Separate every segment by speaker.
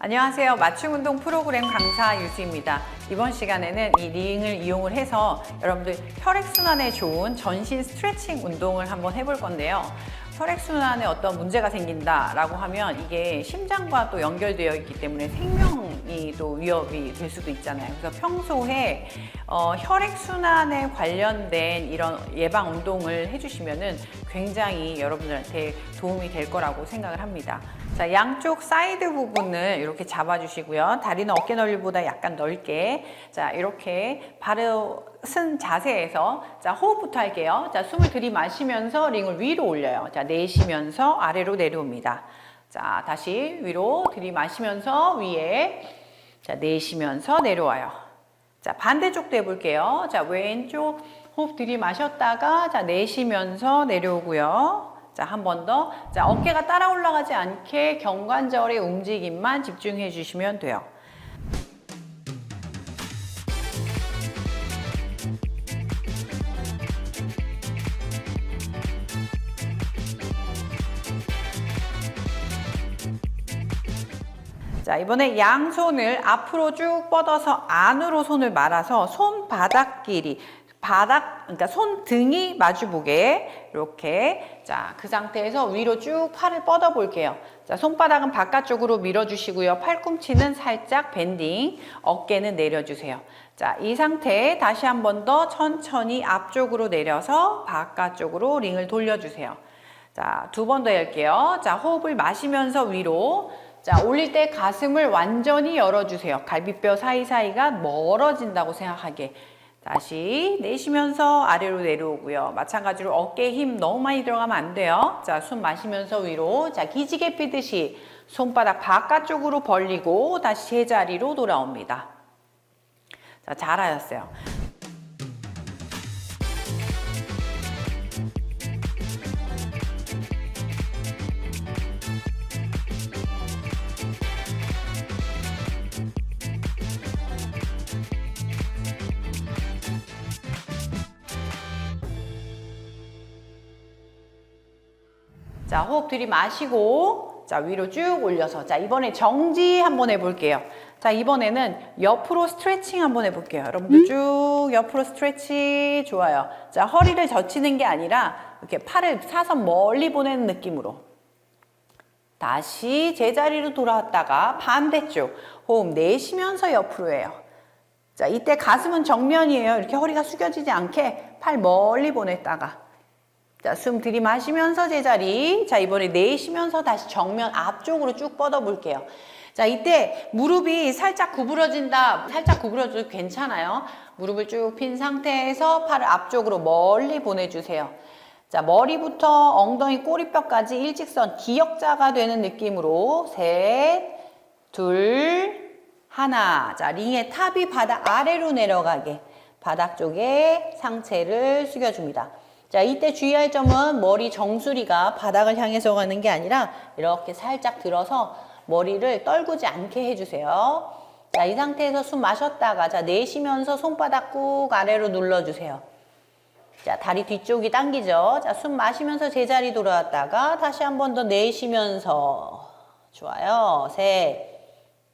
Speaker 1: 안녕하세요. 맞춤운동 프로그램 강사 유수입니다. 이번 시간에는 이 링을 이용을 해서 여러분들 혈액순환에 좋은 전신 스트레칭 운동을 한번 해볼 건데요. 혈액순환에 어떤 문제가 생긴다라고 하면 이게 심장과 또 연결되어 있기 때문에 생명이 또 위협이 될 수도 있잖아요. 그래서 평소에 혈액순환에 관련된 이런 예방 운동을 해주시면은 굉장히 여러분들한테 도움이 될 거라고 생각을 합니다. 자, 양쪽 사이드 부분을 이렇게 잡아주시고요. 다리는 어깨 넓이보다 약간 넓게. 자, 이렇게 바로 쓴 자세에서 자, 호흡부터 할게요. 자, 숨을 들이마시면서 링을 위로 올려요. 자, 내쉬면서 아래로 내려옵니다. 자, 다시 위로 들이마시면서 위에. 자, 내쉬면서 내려와요. 자, 반대쪽도 해볼게요. 자, 왼쪽 호흡 들이마셨다가 자, 내쉬면서 내려오고요. 자, 한 번 더. 자, 어깨가 따라 올라가지 않게 경관절의 움직임만 집중해 주시면 돼요. 자, 이번에 양손을 앞으로 쭉 뻗어서 안으로 손을 말아서 손바닥끼리 그러니까 손등이 마주보게 이렇게. 자, 그 상태에서 위로 쭉 팔을 뻗어 볼게요. 자, 손바닥은 바깥쪽으로 밀어주시고요. 팔꿈치는 살짝 밴딩, 어깨는 내려주세요. 자, 이 상태에 다시 한 번 더 천천히 앞쪽으로 내려서 바깥쪽으로 링을 돌려주세요. 자, 두 번 더 할게요. 자, 호흡을 마시면서 위로. 자, 올릴 때 가슴을 완전히 열어주세요. 갈비뼈 사이사이가 멀어진다고 생각하게. 다시 내쉬면서 아래로 내려오고요. 마찬가지로 어깨에 힘 너무 많이 들어가면 안 돼요. 자, 숨 마시면서 위로. 자, 기지개 피듯이 손바닥 바깥쪽으로 벌리고 다시 제자리로 돌아옵니다. 자, 잘하셨어요. 자, 호흡 들이마시고 자, 위로 쭉 올려서. 자, 이번에 정지 한번 해볼게요. 자, 이번에는 옆으로 스트레칭 한번 해볼게요. 여러분들 쭉 옆으로 스트레치. 좋아요. 자, 허리를 젖히는 게 아니라 이렇게 팔을 사선 멀리 보내는 느낌으로. 다시 제자리로 돌아왔다가 반대쪽 호흡 내쉬면서 옆으로 해요. 자, 이때 가슴은 정면이에요. 이렇게 허리가 숙여지지 않게 팔 멀리 보냈다가. 자, 숨 들이마시면서 제자리. 자, 이번에 내쉬면서 다시 정면 앞쪽으로 쭉 뻗어 볼게요. 자, 이때 무릎이 살짝 구부러진다. 살짝 구부러져도 괜찮아요. 무릎을 쭉 핀 상태에서 팔을 앞쪽으로 멀리 보내주세요. 자, 머리부터 엉덩이 꼬리뼈까지 일직선 기역자가 되는 느낌으로 셋, 둘, 하나. 자, 링의 탑이 바닥 아래로 내려가게 바닥 쪽에 상체를 숙여줍니다. 자, 이때 주의할 점은 머리 정수리가 바닥을 향해서 가는 게 아니라 이렇게 살짝 들어서 머리를 떨구지 않게 해주세요. 자, 이 상태에서 숨 마셨다가 자, 내쉬면서 손바닥 꾹 아래로 눌러주세요. 자, 다리 뒤쪽이 당기죠. 자, 숨 마시면서 제자리 돌아왔다가 다시 한 번 더 내쉬면서. 좋아요. 셋,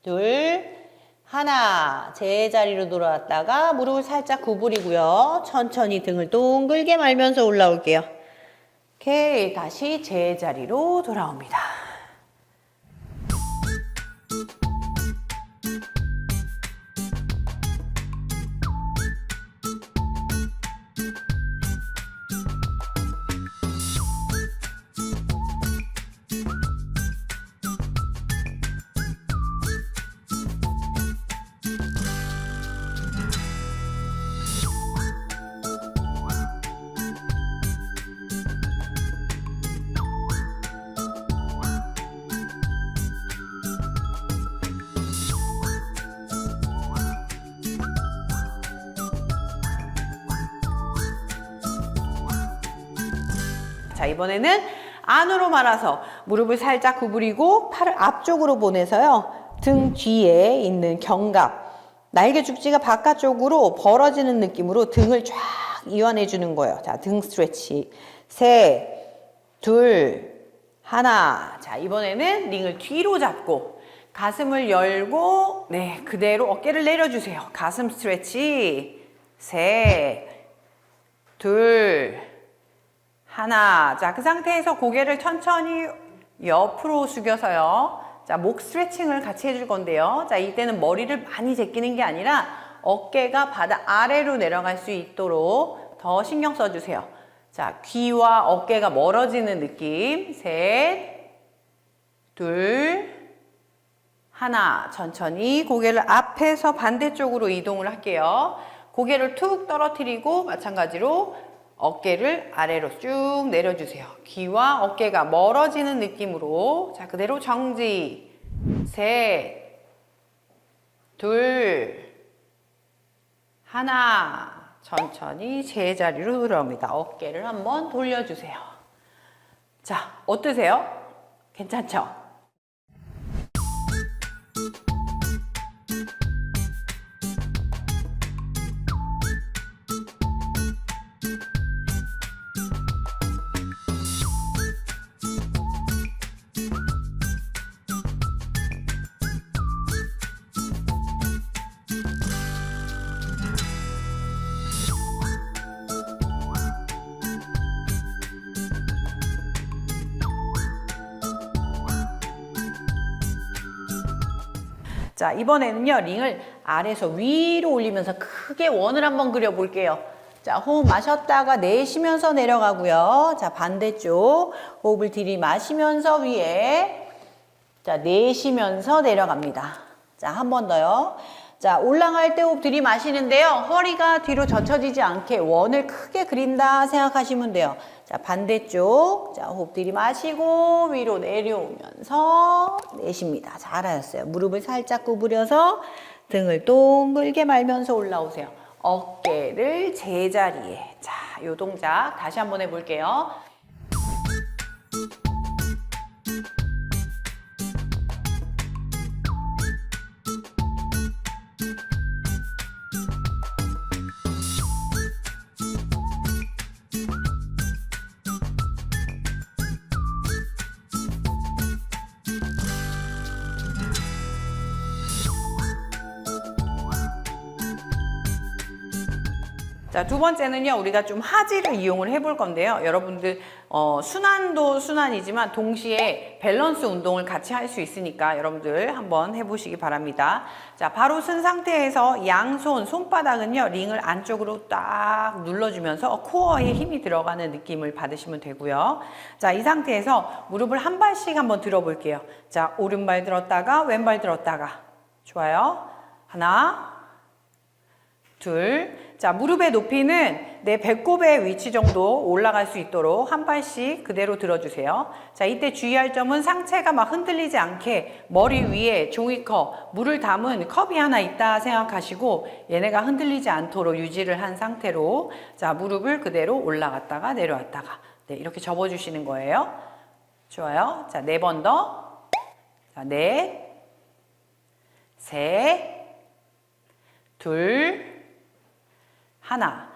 Speaker 1: 둘, 하나. 제자리로 돌아왔다가 무릎을 살짝 구부리고요. 천천히 등을 동글게 말면서 올라올게요. 오케이. 다시 제자리로 돌아옵니다. 자, 이번에는 안으로 말아서 무릎을 살짝 구부리고 팔을 앞쪽으로 보내서요. 등 뒤에 있는 견갑, 날개 축지가 바깥쪽으로 벌어지는 느낌으로 등을 쫙 이완해 주는 거예요. 자, 등 스트레치. 셋, 둘, 하나. 자, 이번에는 링을 뒤로 잡고 가슴을 열고, 네, 그대로 어깨를 내려주세요. 가슴 스트레치. 셋, 둘, 하나. 자, 그 상태에서 고개를 천천히 옆으로 숙여서요. 자, 목 스트레칭을 같이 해줄 건데요. 자, 이때는 머리를 많이 제끼는 게 아니라 어깨가 바닥 아래로 내려갈 수 있도록 더 신경 써주세요. 자, 귀와 어깨가 멀어지는 느낌. 셋, 둘, 하나. 천천히 고개를 앞에서 반대쪽으로 이동을 할게요. 고개를 툭 떨어뜨리고 마찬가지로 어깨를 아래로 쭉 내려주세요. 귀와 어깨가 멀어지는 느낌으로. 자, 그대로 정지. 셋, 둘, 하나. 천천히 제자리로 들어옵니다. 어깨를 한번 돌려주세요. 자, 어떠세요? 괜찮죠? 자, 이번에는요, 링을 아래에서 위로 올리면서 크게 원을 한번 그려볼게요. 자, 호흡 마셨다가 내쉬면서 내려가고요. 자, 반대쪽 호흡을 들이마시면서 위에, 자, 내쉬면서 내려갑니다. 자, 한 번 더요. 자, 올라갈 때 호흡 들이마시는데요. 허리가 뒤로 젖혀지지 않게 원을 크게 그린다 생각하시면 돼요. 자, 반대쪽. 자, 호흡 들이마시고 위로 내려오면서 내쉽니다. 잘하셨어요. 무릎을 살짝 구부려서 등을 동글게 말면서 올라오세요. 어깨를 제자리에. 자, 요 동작 다시 한번 해볼게요. 자, 두 번째는요, 우리가 좀 하지를 이용을 해볼 건데요. 여러분들, 순환도 순환이지만 동시에 밸런스 운동을 같이 할 수 있으니까 여러분들 한번 해보시기 바랍니다. 자, 바로 쓴 상태에서 양손, 손바닥은요, 링을 안쪽으로 딱 눌러주면서 코어에 힘이 들어가는 느낌을 받으시면 되고요. 자, 이 상태에서 무릎을 한 발씩 한번 들어볼게요. 자, 오른발 들었다가 왼발 들었다가. 좋아요. 하나, 둘. 자, 무릎의 높이는 내 배꼽의 위치 정도 올라갈 수 있도록 한 발씩 그대로 들어주세요. 자, 이때 주의할 점은 상체가 막 흔들리지 않게 머리 위에 종이컵, 물을 담은 컵이 하나 있다 생각하시고 얘네가 흔들리지 않도록 유지를 한 상태로 자, 무릎을 그대로 올라갔다가 내려왔다가 네, 이렇게 접어주시는 거예요. 좋아요. 자, 4번 더. 자, 넷, 셋, 둘, 하나.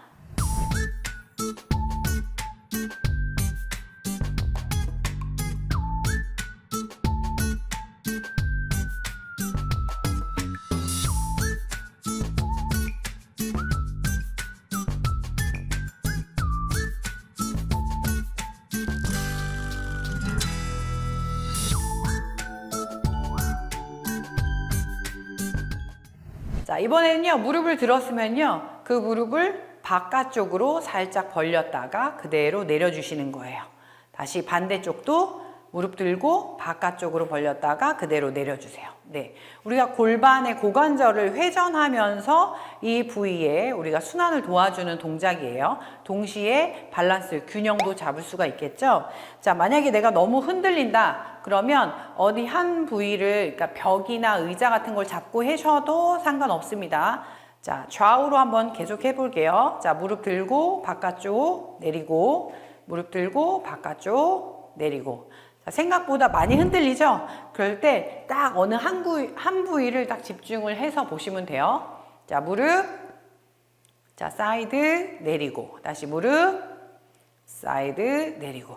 Speaker 1: 자, 이번에는요, 무릎을 들었으면요, 그 무릎을 바깥쪽으로 살짝 벌렸다가 그대로 내려주시는 거예요. 다시 반대쪽도 무릎 들고 바깥쪽으로 벌렸다가 그대로 내려주세요. 네, 우리가 골반의 고관절을 회전하면서 이 부위에 우리가 순환을 도와주는 동작이에요. 동시에 밸런스, 균형도 잡을 수가 있겠죠. 자, 만약에 내가 너무 흔들린다 그러면 어디 한 부위를, 그러니까 벽이나 의자 같은 걸 잡고 하셔도 상관없습니다. 자, 좌우로 한번 계속 해볼게요. 자, 무릎 들고 바깥쪽 내리고, 무릎 들고 바깥쪽 내리고. 자, 생각보다 많이 흔들리죠? 그럴 때 딱 어느 한 부위를 딱 집중을 해서 보시면 돼요. 자, 무릎, 자, 사이드 내리고, 다시 무릎, 사이드 내리고.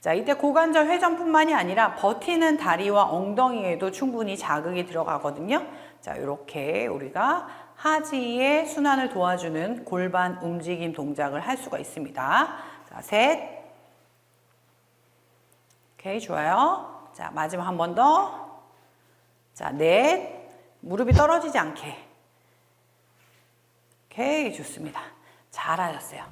Speaker 1: 자, 이때 고관절 회전뿐만이 아니라 버티는 다리와 엉덩이에도 충분히 자극이 들어가거든요. 자, 이렇게 우리가 하지의 순환을 도와주는 골반 움직임 동작을 할 수가 있습니다. 자, 셋. 오케이, 좋아요. 자, 마지막 한 번 더. 자, 넷. 무릎이 떨어지지 않게. 오케이, 좋습니다. 잘하셨어요.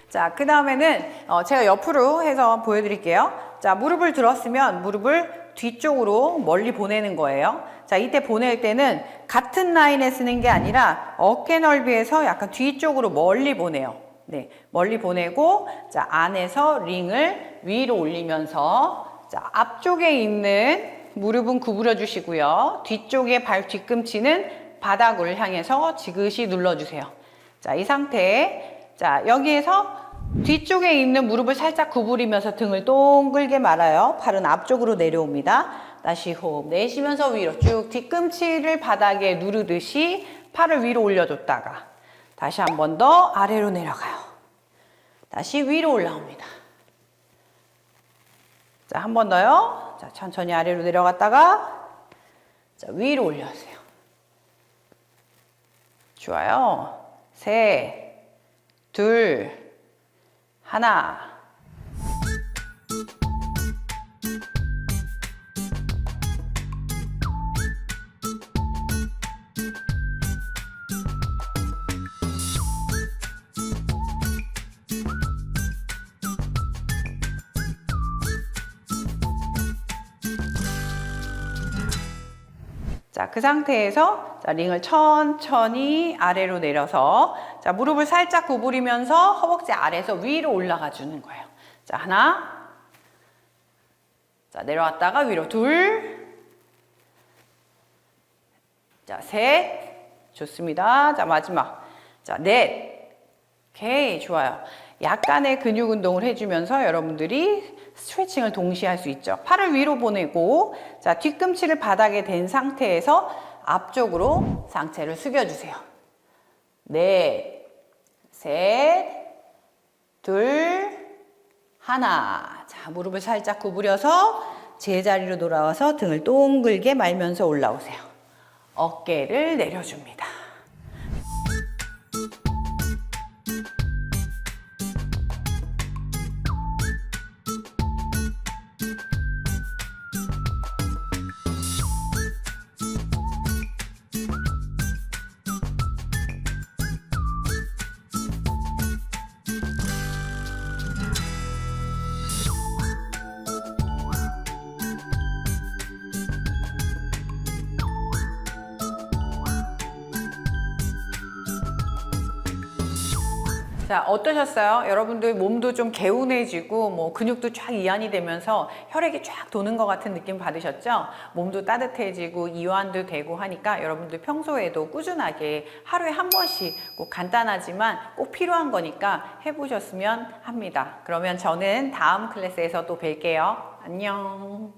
Speaker 1: 자, 그 다음에는 제가 옆으로 해서 보여드릴게요. 자, 무릎을 들었으면 무릎을 뒤쪽으로 멀리 보내는 거예요. 자, 이때 보낼 때는 같은 라인에 쓰는 게 아니라 어깨 넓이에서 약간 뒤쪽으로 멀리 보내요. 네, 멀리 보내고, 자, 안에서 링을 위로 올리면서, 자, 앞쪽에 있는 무릎은 구부려 주시고요. 뒤쪽에 발 뒤꿈치는 바닥을 향해서 지그시 눌러주세요. 자, 이 상태에, 자, 여기에서 뒤쪽에 있는 무릎을 살짝 구부리면서 등을 동글게 말아요. 팔은 앞쪽으로 내려옵니다. 다시 호흡 내쉬면서 위로 쭉 뒤꿈치를 바닥에 누르듯이 팔을 위로 올려줬다가 다시 한 번 더 아래로 내려가요. 다시 위로 올라옵니다. 자, 한 번 더요. 자, 천천히 아래로 내려갔다가 자, 위로 올려주세요. 좋아요. 셋, 둘, 하나. 자, 그 상태에서 자, 링을 천천히 아래로 내려서 자, 무릎을 살짝 구부리면서 허벅지 아래에서 위로 올라가 주는 거예요. 자, 하나. 자, 내려왔다가 위로 둘. 자, 셋. 좋습니다. 자, 마지막. 자, 넷. 오케이, 좋아요. 약간의 근육 운동을 해주면서 여러분들이 스트레칭을 동시에 할 수 있죠. 팔을 위로 보내고 자, 뒤꿈치를 바닥에 댄 상태에서 앞쪽으로 상체를 숙여주세요. 넷, 셋, 둘, 하나. 자, 무릎을 살짝 구부려서 제자리로 돌아와서 등을 동글게 말면서 올라오세요. 어깨를 내려줍니다. 자, 어떠셨어요? 여러분들 몸도 좀 개운해지고 뭐 근육도 쫙 이완이 되면서 혈액이 쫙 도는 것 같은 느낌 받으셨죠? 몸도 따뜻해지고 이완도 되고 하니까 여러분들 평소에도 꾸준하게 하루에 한 번씩 꼭 간단하지만 꼭 필요한 거니까 해보셨으면 합니다. 그러면 저는 다음 클래스에서 또 뵐게요. 안녕.